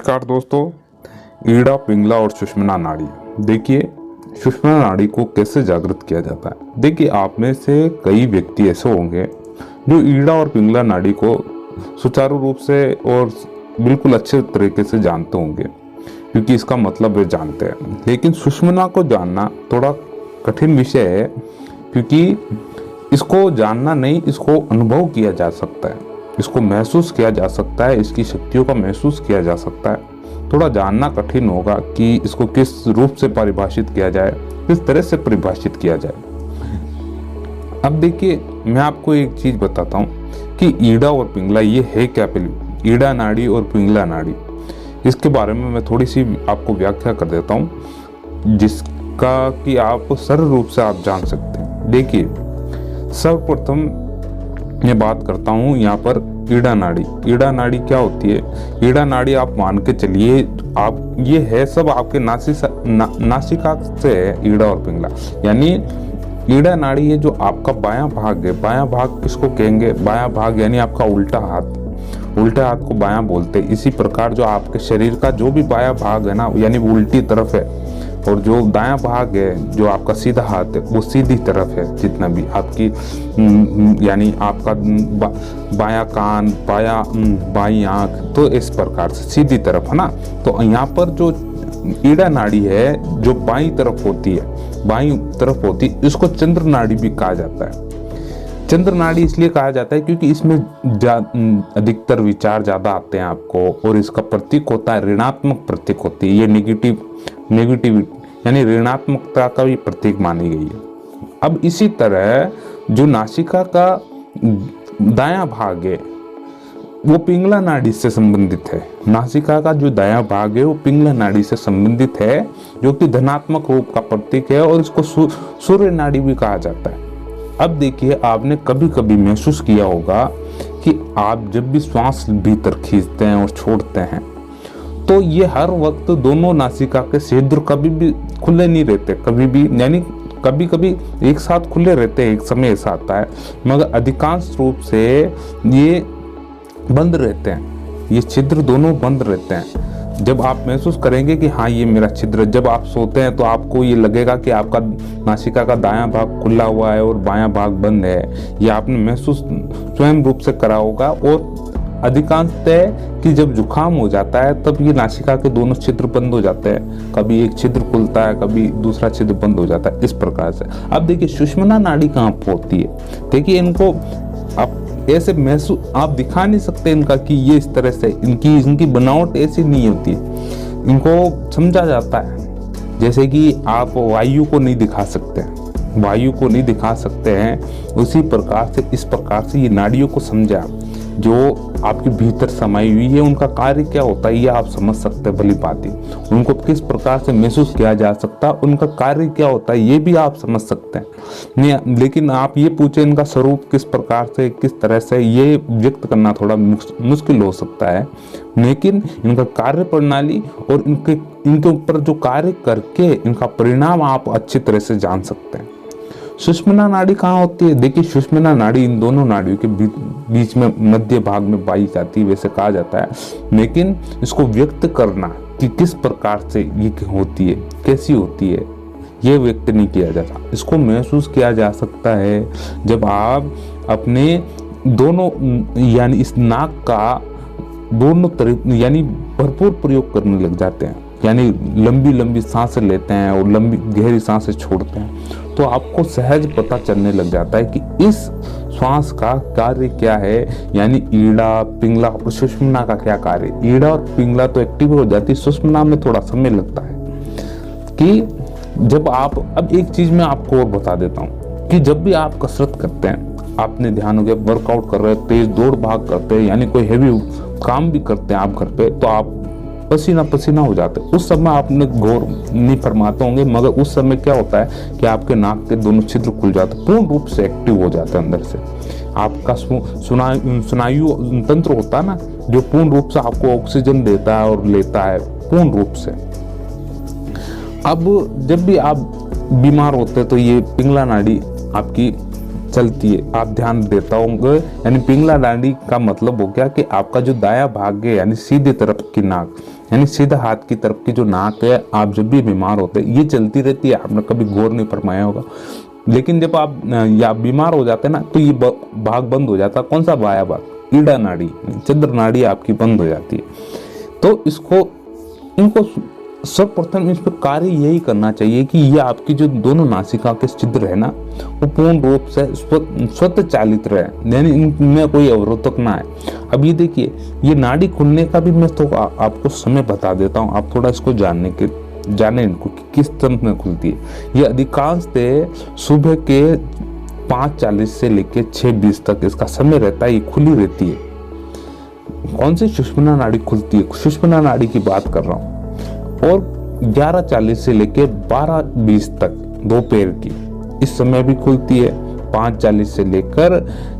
नमस्कार दोस्तों। ईड़ा, पिंगला और सुषुम्ना नाड़ी। देखिए, सुषुम्ना नाड़ी को कैसे जागृत किया जाता है। देखिए, आप में से कई व्यक्ति ऐसे होंगे जो ईड़ा और पिंगला नाड़ी को सुचारू रूप से और बिल्कुल अच्छे तरीके से जानते होंगे, क्योंकि इसका मतलब वे जानते हैं। लेकिन सुषुम्ना को जानना थोड़ा कठिन विषय है, क्योंकि इसको जानना नहीं, इसको अनुभव किया जा सकता है, इसको महसूस किया जा सकता है, इसकी शक्तियों का महसूस किया जा सकता है। थोड़ा जानना कठिन होगा कि इसको किस रूप से परिभाषित किया जाए, किस तरह से परिभाषित किया जाए। अब देखिए, मैं आपको एक चीज बताता हूँ कि ईड़ा और पिंगला ये है क्या। पहले ईड़ा नाड़ी और पिंगला नाड़ी, इसके बारे में मैं थोड़ी सी आपको व्याख्या कर देता हूँ, जिसका कि आप सरल रूप से आप जान सकते हैं। देखिए, सर्वप्रथम मैं बात करता हूँ यहाँ पर ईड़ा नाड़ी। ईड़ा नाड़ी क्या होती है? ईड़ा नाड़ी आप मान के चलिए, आप ये है सब आपके नासिका से है। ईड़ा और पिंगला यानी ईड़ा नाड़ी है जो आपका बायां भाग है। बायां भाग किसको कहेंगे? बायां भाग यानी आपका उल्टा हाथ। उल्टे हाथ को बायां बोलते हैं। इसी प्रकार जो आपके शरीर का जो भी बायां भाग है ना, यानी वो उल्टी तरफ है, और जो दायां भाग है जो आपका सीधा हाथ है वो सीधी तरफ है। जितना भी आपकी यानी आपका बायां कान, बाईं आंख, तो इस प्रकार से सीधी तरफ है ना। तो यहाँ पर जो ईड़ा नाड़ी है जो बाईं तरफ होती है, इसको चंद्र नाड़ी भी कहा जाता है। चंद्र नाड़ी इसलिए कहा जाता है क्योंकि इसमें अधिकतर विचार ज्यादा आते हैं आपको, और इसका प्रतीक होता है, ऋणात्मक प्रतीक होती है। ये नेगेटिव यानी ऋणात्मकता का भी प्रतीक मानी गई है। अब इसी तरह जो नासिका का दायां भाग है वो पिंगला नाड़ी से संबंधित है। नासिका का जो दायां भाग है वो पिंगला नाड़ी से संबंधित है, जो कि धनात्मक रूप का प्रतीक है, और इसको सूर्य नाड़ी भी कहा जाता है। अब देखिए, आपने कभी कभी महसूस किया होगा कि आप जब भी श्वास भीतर खींचते हैं और छोड़ते हैं, तो ये हर वक्त दोनों नासिका के छिद्र कभी भी खुले नहीं रहते। कभी भी यानी कभी कभी एक साथ खुले रहते हैं, एक समय ऐसा आता है, मगर अधिकांश रूप से ये बंद रहते हैं। ये छिद्र दोनों बंद रहते हैं। जब आप महसूस करेंगे कि हाँ ये मेरा छिद्र, जब आप सोते हैं तो आपको ये लगेगा कि आपका नासिका का दायां भाग खुला हुआ है और बायां भाग बंद है। ये आपने महसूस स्वयं रूप से करा होगा। और अधिकांशतः कि जब जुकाम हो जाता है तब ये नासिका के दोनों छिद्र बंद हो जाते हैं। कभी एक छिद्र खुलता है, कभी दूसरा छिद्र बंद हो जाता है, इस प्रकार से। अब देखिए, सुषुम्ना नाड़ी कहाँ होती है। देखिए, इनको आप ऐसे महसूस आप दिखा नहीं सकते इनका कि ये इस तरह से, इनकी बनावट ऐसी नहीं होती है। इनको समझा जाता है जैसे कि आप वायु को नहीं दिखा सकते, उसी प्रकार से इस प्रकार से ये नाड़ियों को समझा जो आपके भीतर समाई हुई है। उनका कार्य क्या होता है ये आप समझ सकते हैं भली भांति। उनको किस प्रकार से महसूस किया जा सकता है, उनका कार्य क्या होता है ये भी आप समझ सकते हैं। लेकिन आप ये पूछे इनका स्वरूप किस प्रकार से, किस तरह से, ये व्यक्त करना थोड़ा मुश्किल हो सकता है। लेकिन इनका कार्य प्रणाली और इनके ऊपर जो कार्य करके इनका परिणाम आप अच्छी तरह से जान सकते हैं। सुषुम्ना नाड़ी कहाँ होती है? देखिए, सुषुम्ना नाड़ी इन दोनों नाड़ियों के बीच में मध्य भाग में पाई जाती है, वैसे कहा जाता है। लेकिन इसको व्यक्त करना कि किस प्रकार से ये होती है, कैसी होती है, ये व्यक्त नहीं किया जाता। इसको महसूस किया जा सकता है जब आप अपने दोनों यानी इस नाक का दोनों तरफ यानी भरपूर प्रयोग करने लग जाते हैं, यानी लंबी लंबी सांसें लेते हैं और लंबी गहरी सांसें छोड़ते हैं, तो आपको सहज पता चलने लग जाता है कि इस श्वास का कार्य क्या है। यानी ईड़ा, पिंगला और सुषुम्ना का क्या कार्य। ईड़ा और पिंगला तो एक्टिव हो जाती है, सुषुम्ना में थोड़ा समय लगता है। कि जब आप, अब एक चीज मैं आपको और बता देता हूँ कि जब भी आप कसरत करते हैं, आपने ध्यान हो गया, वर्कआउट कर रहे हैं, तेज दौड़ भाग करते हैं, यानी कोई हैवी काम भी करते हैं आप घर पे, तो आप पसीना पसीना हो जाते हैं। उस समय आपने गौर नहीं फरमाते होंगे, मगर उस समय क्या होता है कि आपके नाक के दोनों छिद्र खुल जाते हैं, पूर्ण रूप से एक्टिव हो जाते हैं अंदर से। आपका स्नायु तंत्र होता है ना, जो पूर्ण रूप से आपको ऑक्सीजन देता है और लेता है पूर्ण रूप से। अब जब भी आप बीमार होते हैं तो ये पिंगला नाड़ी आपकी चलती है, आप ध्यान देता होंगे। यानी पिंगला नाड़ी का मतलब हो गया कि आपका जो दायां भाग है यानी सीधे तरफ की नाक, यानी सीधा हाथ की तरफ की जो नाक है, आप जब भी बीमार होते हैं ये चलती रहती है, आपने कभी गौर नहीं फरमाया होगा। लेकिन जब आप या बीमार हो जाते हैं ना, तो ये भाग बंद हो जाता है। कौन सा बाया भाग? ईड़ा नाड़ी, चंद्र नाड़ी आपकी बंद हो जाती है। तो इनको सर्वप्रथम इस पर कार्य यही करना चाहिए कि ये आपकी जो दोनों नासिका के छिद्र है ना, वो पूर्ण रूप से स्वतः चालित रहे, यानी इनमें कोई अवरोधक ना है। अब ये देखिए, ये नाड़ी खुलने का भी मैं तो आपको समय बता देता हूँ, आप थोड़ा इसको जाने इनको कि किस तरह में खुलती है। ये अधिकांश सुबह के 5:40 से लेकर 6:20 तक इसका समय रहता है, ये खुली रहती है। कौन सी? सुषुम्ना नाड़ी खुलती है, सुषुम्ना नाड़ी की बात कर रहा हूँ। और 11:40 से लेकर 12:20 तक दोपहर की इस समय भी खुलती है, 5:40 से लेकर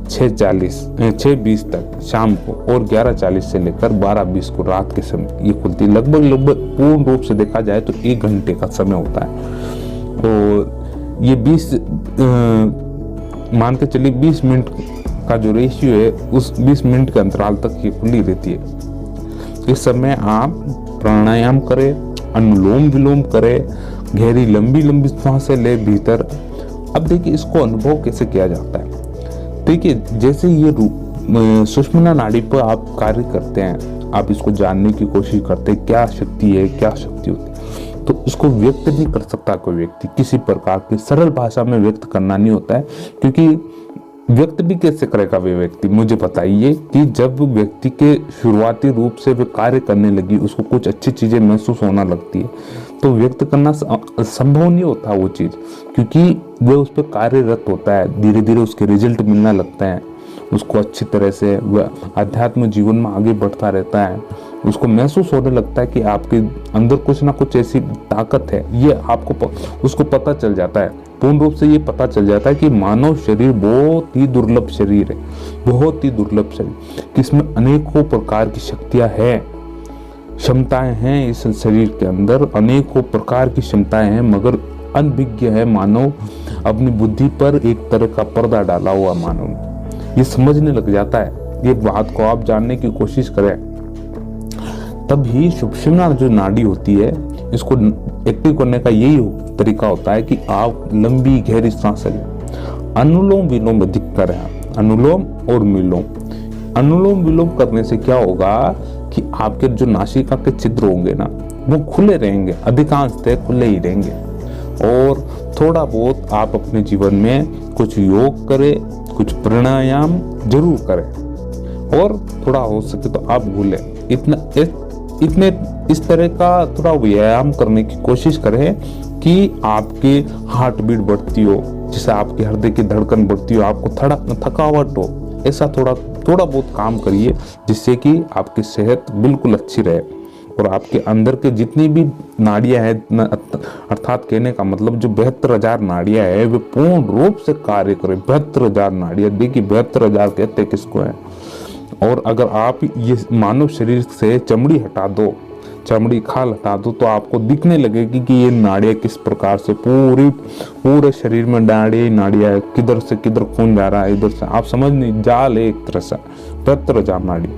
6:20 तक शाम को, और 11:40 से लेकर 12:20 को रात के समय ये खुलती है। लगभग पूर्ण रूप से देखा जाए तो 1 घंटे का समय होता है। और ये 20 मान के चलिए 20 मिनट का जो रेशियो है, उस 20 मिनट के अंतराल तक ये खुली रहती है। इस समय आप प्राणायाम करें, अनुलोम विलोम करें, गहरी लंबी सांसें ले भीतर। अब देखिए इसको अनुभव कैसे किया जाता है। देखिए जैसे ये सुषुम्ना नाड़ी पर आप कार्य करते हैं, आप इसको जानने की कोशिश करते हैं क्या शक्ति है, क्या शक्ति होती है, तो इसको व्यक्त नहीं कर सकता कोई व्यक्ति, किसी प्रकार की सरल भाषा में व्यक्त करना नहीं होता है। क्योंकि व्यक्त भी कैसे करेगा वे व्यक्ति, मुझे बताइए कि जब व्यक्ति के शुरुआती रूप से वे कार्य करने लगी, उसको कुछ अच्छी चीजें महसूस होना लगती है, तो व्यक्त करना संभव नहीं होता वो चीज, क्योंकि वो उस पर कार्यरत होता है, धीरे धीरे उसके रिजल्ट मिलना लगता है, उसको अच्छी तरह से वह आध्यात्म जीवन में आगे बढ़ता रहता है, उसको महसूस होने लगता है कि आपके अंदर कुछ ना कुछ ऐसी ताकत है। ये आपको उसको पता चल जाता है, पूर्ण रूप से ये पता चल जाता है कि मानव शरीर बहुत ही दुर्लभ शरीर है, बहुत ही दुर्लभ शरीर, कि इसमें अनेकों प्रकार की शक्तियां हैं, क्षमताएं हैं। इस शरीर के अंदर अनेकों प्रकार की क्षमताएं हैं, मगर अनभिज्ञ है मानव, अपनी बुद्धि पर एक तरह का पर्दा डाला हुआ मानव ये समझने लग जाता है। ये बात को आप जानने की कोशिश करें, तभी सुषुम्ना जो नाड़ी होती है, इसको एक्टिव करने का यही तरीका होता है कि आप लंबी गहरी सांसें लें, अनुलोम विलोम अधिक करें, अनुलोम और विलोम। अनुलोम विलोम करने से क्या होगा कि आपके जो नासिका के छिद्र होंगे ना, वो खुले रहेंगे, अधिकांशतः खुले ही रहेंगे। और थोड़ा बहुत आप अपने जीवन में कुछ योग करें, कुछ प्राणायाम जरूर करें, और थोड़ा हो सके तो आप भूलें इतने इस तरह का थोड़ा व्यायाम करने की कोशिश करें कि आपकी हार्ट बीट बढ़ती हो, जिससे आपके हृदय की धड़कन बढ़ती हो, आपको थोड़ा थकावट हो, ऐसा थोड़ा बहुत काम करिए, जिससे कि आपकी सेहत बिल्कुल अच्छी रहे और आपके अंदर के जितनी भी नाड़ियां हैं, अर्थात कहने का मतलब जो 72,000 नाड़ियां हैं, वे पूर्ण रूप से कार्य करें। 72,000 नाड़ियां, देखिए 72,000 कहते किसको है। और अगर आप ये मानव शरीर से चमड़ी हटा दो, चमड़ी खाल हटा दो, तो आपको दिखने लगेगी कि ये नाड़ियां किस प्रकार से पूरे शरीर में नाड़ियां किधर से किधर खून जा रहा है, इधर से आप समझ नहीं, जाल है एक तरह से 72,000 नाड़ी,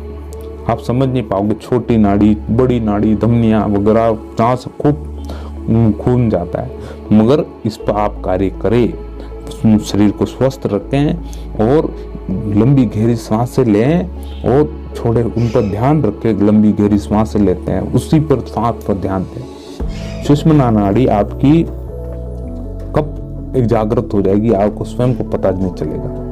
आप समझ नहीं पाओगे। छोटी नाड़ी, बड़ी नाड़ी, धमनियां वगैरह, जहाँ से खूब खून जाता है, मगर इस पर आप कार्य करें, शरीर को स्वस्थ रखें और लंबी गहरी सांसें लें और छोड़े, उन पर ध्यान रखें। लंबी गहरी सांसें लेते हैं, उसी पर सांस पर ध्यान दें। सुषुम्ना नाड़ी आपकी कब एक जागृत हो जाएगी, आपको स्वयं को पता नहीं चलेगा।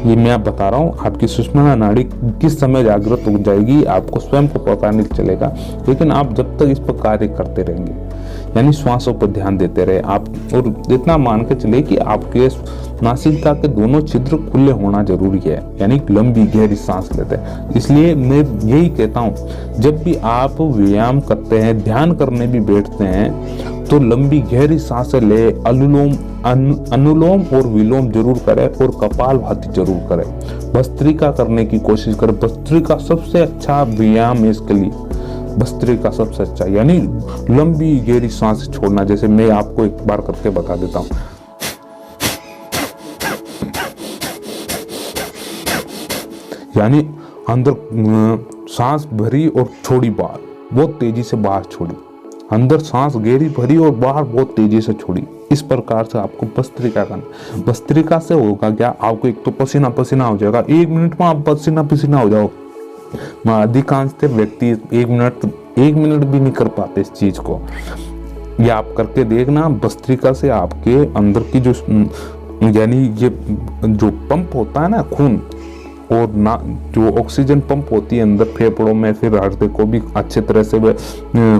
ये मैं आप बता रहा हूँ, आपकी सुषुम्ना नाड़ी किस समय जागृत हो जाएगी आपको स्वयं को पता नहीं चलेगा। लेकिन आप जब तक इस पर कार्य करते रहेंगे, यानी श्वासों पर ध्यान देते रहे आप, और इतना मान के चले कि आपके नासिका के दोनों छिद्र खुले होना जरूरी है, यानी लंबी गहरी सांस लेते हैं। इसलिए मैं यही कहता हूँ, जब भी आप व्यायाम करते हैं, ध्यान करने भी बैठते हैं, तो लंबी गहरी सांसें ले, अनुलोम और विलोम जरूर करें और कपालभाति जरूर करें। भस्त्रिका करने की कोशिश करें। भस्त्रिका सबसे अच्छा व्यायाम है इसके लिए, भस्त्रिका सबसे अच्छा, यानी लंबी गहरी सांस छोड़ना। जैसे मैं आपको एक बार करके बता देता हूँ, यानी अंदर सांस भरी और छोड़ी बाहर, बहुत तेजी से बाहर छोड़ी, अंदर सांस गहरी भरी और बाहर बहुत तेजी से छोड़ी। इस प्रकार से आपको भस्त्रिका करना। भस्त्रिका से होगा क्या, आपको एक तो पसीना पसीना हो जाएगा, 1 मिनट में आप पसीना पसीना हो जाओ। अधिकांश व्यक्ति 1 मिनट भी नहीं कर पाते इस चीज को। ये आप करके देखना। भस्त्रिका से आपके अंदर की जो यानी ये जो पंप होता है ना खून, और ना जो ऑक्सीजन पंप होती है अंदर फेफड़ों में, फिर हृदय को भी अच्छे तरह से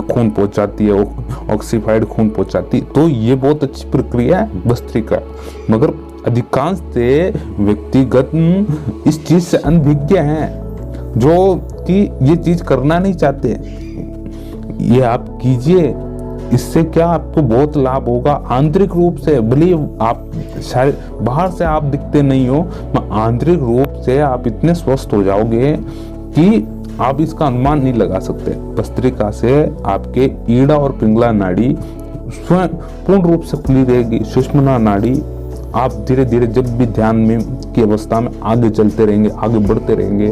खून पहुंचाती है, ऑक्सीफाइड खून पहुंचाती। तो ये बहुत अच्छी प्रक्रिया है भस्त्रिका। मगर अधिकांश से व्यक्तिगत इस चीज से अनभिज्ञ हैं, जो कि ये चीज करना नहीं चाहते। ये आप कीजिए, इससे क्या आपको बहुत लाभ होगा आंतरिक रूप से। भले आप शायद बाहर से आप दिखते नहीं हो, आंतरिक रूप से आप इतने स्वस्थ हो जाओगे कि आप इसका अनुमान नहीं लगा सकते। भस्त्रिका से आपके ईड़ा और पिंगला नाड़ी स्वयं पूर्ण रूप से खुली रहेगी। सुषुम्ना नाड़ी आप धीरे धीरे जब भी ध्यान में की अवस्था में आगे चलते रहेंगे, आगे बढ़ते रहेंगे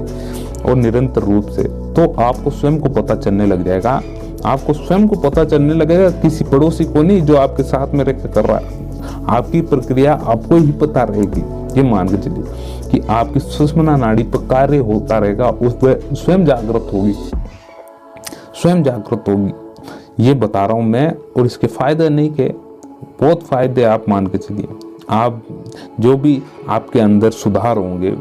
और निरंतर रूप से, तो आपको स्वयं को पता चलने लग जाएगा। आपको स्वयं को पता चलने लगेगा, किसी पड़ोसी को नहीं जो आपके साथ में रहकर कर रहा है। आपकी प्रक्रिया आपको ही पता रहेगी। ये मान के चलिए कि आपकी सुषुम्ना नाड़ी पर कार्य होता रहेगा, उस पर स्वयं जागृत होगी, स्वयं जागृत होगी। ये बता रहा हूं मैं। और इसके फायदे नहीं के बहुत फायदे आप मान के चलिए। आप जो भी आपके अंदर सुधार होंगे,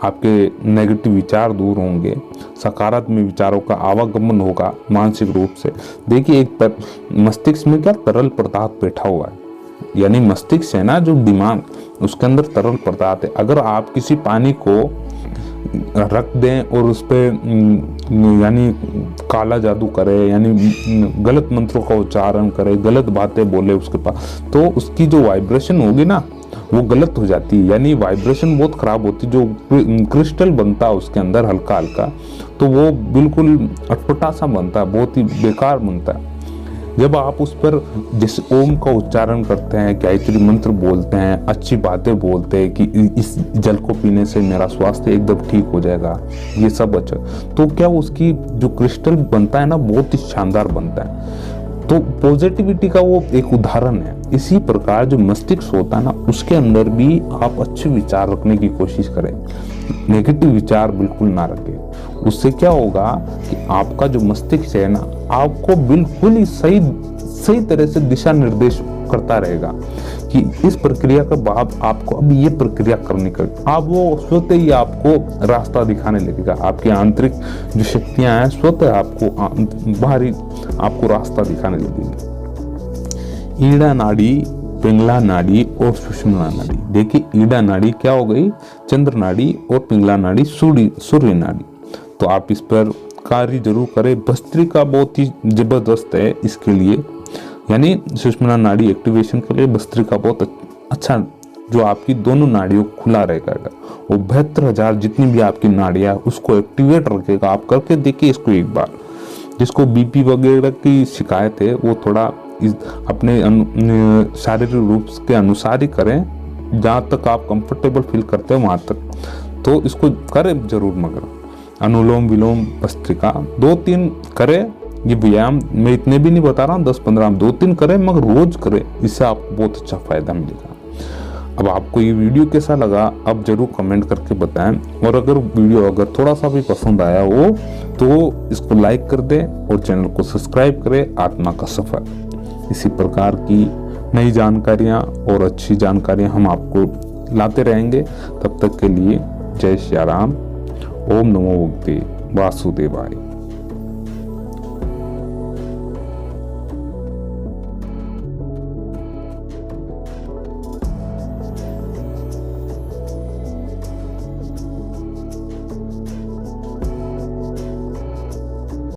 आपके नेगेटिव विचार दूर होंगे, सकारात्मक विचारों का आवागमन होगा मानसिक रूप से। देखिए एक मस्तिष्क में क्या तरल पदार्थ बैठा हुआ है, यानी मस्तिष्क है ना जो दिमाग, उसके अंदर तरल पदार्थ है। अगर आप किसी पानी को रख दें और उस पर यानी काला जादू करे, यानी गलत मंत्रों का उच्चारण करे, गलत बातें बोले उसके पास, तो उसकी जो वाइब्रेशन होगी ना वो गलत हो जाती है, यानी वाइब्रेशन बहुत खराब होती है। जो क्रिस्टल बनता है उसके अंदर हल्का हल्का, तो वो बिल्कुल अटपटा सा बनता है, बहुत ही बेकार बनता है। जब आप उस पर जैसे ओम का उच्चारण करते हैं, गायत्री मंत्र बोलते हैं, अच्छी बातें बोलते हैं कि इस जल को पीने से मेरा स्वास्थ्य एकदम ठीक हो जाएगा, ये सब अच्छा, तो क्या उसकी जो क्रिस्टल बनता है ना बहुत ही शानदार बनता है। तो पॉजिटिविटी का वो एक उदाहरण है। इसी प्रकार जो मस्तिष्क होता है ना उसके अंदर भी आप अच्छे विचार रखने की कोशिश करें, नेगेटिव विचार बिल्कुल ना रखें। उससे क्या होगा कि आपका जो मस्तिष्क है ना आपको बिल्कुल ही सही तरह से दिशा निर्देश करता रहेगा कि इस प्रक्रिया के बाद आपको अब ये प्रक्रिया करनी कर, आप वो स्वतः ही आपको रास्ता दिखाने लगेगा। आपकी आंतरिक जो शक्तियां हैं स्वतः आपको बाहरी आपको रास्ता दिखाने लगेगी। ईड़ा नाड़ी, पिंगला नाड़ी और सुषुम्ना नाड़ी। देखिए ईड़ा नाड़ी क्या हो गई, चंद्र नाड़ी, और पिंगला नाड़ी सूर्य नाड़ी। तो आप इस पर कार्य जरूर करें। भस्त्रिका बहुत ही जबरदस्त है इसके लिए, यानी सुषुम्ना नाड़ी एक्टिवेशन के लिए भस्त्रिका बहुत अच्छा, जो आपकी दोनों नाड़ियों को खुला रहेगा। वो 72,000 जितनी भी आपकी नाड़ियां उसको एक्टिवेट रखेगा। आप करके देखिए इसको एक बार। जिसको बीपी वगैरह की शिकायत है वो थोड़ा अपने शारीरिक रूप के अनुसार ही करें, जहाँ तक आप कंफर्टेबल फील करते हैं वहाँ तक, तो इसको करें जरूर। मगर अनुलोम विलोम भस्त्रिका 2-3 करें। ये व्यायाम मैं इतने भी नहीं बता रहा हूँ, 10-15 2-3 करें, मगर रोज करें, इससे आपको बहुत अच्छा फायदा मिलेगा। अब आपको ये वीडियो कैसा लगा अब जरूर कमेंट करके बताएं, और अगर वीडियो थोड़ा सा भी पसंद आया हो तो इसको लाइक कर दें और चैनल को सब्सक्राइब करें। आत्मा का सफर, इसी प्रकार की नई जानकारियाँ और अच्छी जानकारियाँ हम आपको लाते रहेंगे। तब तक के लिए जय श्री राम, ओम नमो भगवते वासुदेवाय।